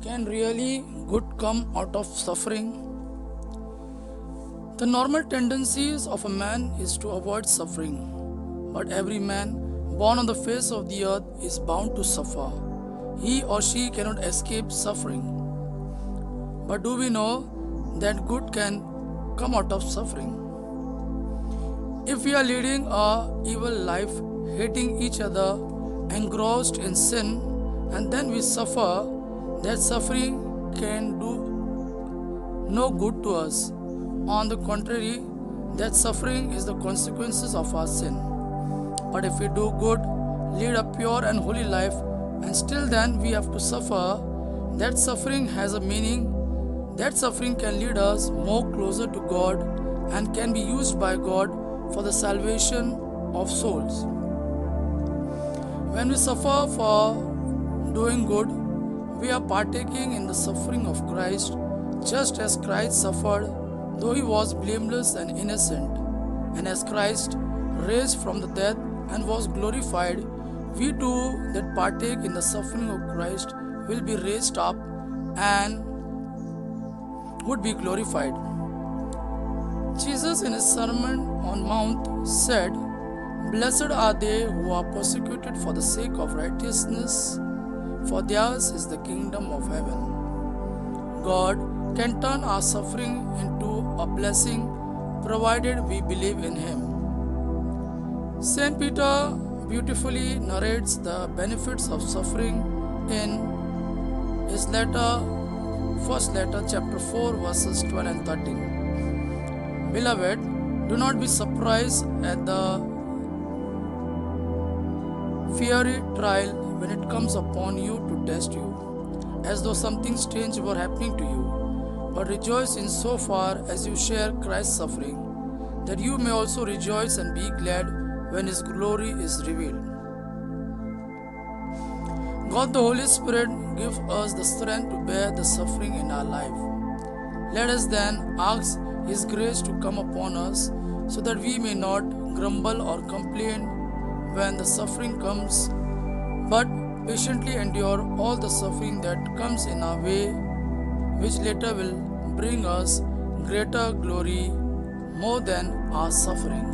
Can really good come out of suffering? The normal tendencies of a man is to avoid suffering, but every man born on the face of the earth is bound to suffer. He or she cannot escape suffering. But do we know that good can come out of suffering? If we are leading a evil life, hating each other, engrossed in sin, and then we suffer, that suffering can do no good to us. On the contrary, that suffering is the consequences of our sin. But if we do good, lead a pure and holy life, and still then we have to suffer, that suffering has a meaning. That suffering can lead us more closer to God and can be used by God for the salvation of souls. When we suffer for doing good, we are partaking in the suffering of Christ, just as Christ suffered, though he was blameless and innocent. And as Christ raised from the dead and was glorified, we too that partake in the suffering of Christ will be raised up and would be glorified. Jesus in his Sermon on Mount said, "Blessed are they who are persecuted for the sake of righteousness, for theirs is the kingdom of heaven." God can turn our suffering into a blessing provided we believe in Him. St. Peter beautifully narrates the benefits of suffering in his first letter, chapter 4, verses 12 and 13. Beloved, do not be surprised at the fiery trial when it comes upon you to test you, as though something strange were happening to you. But rejoice in so far as you share Christ's suffering, that you may also rejoice and be glad when His glory is revealed. God the Holy Spirit gives us the strength to bear the suffering in our life. Let us then ask His grace to come upon us, so that we may not grumble or complain when the suffering comes, but patiently endure all the suffering that comes in our way, which later will bring us greater glory more than our suffering.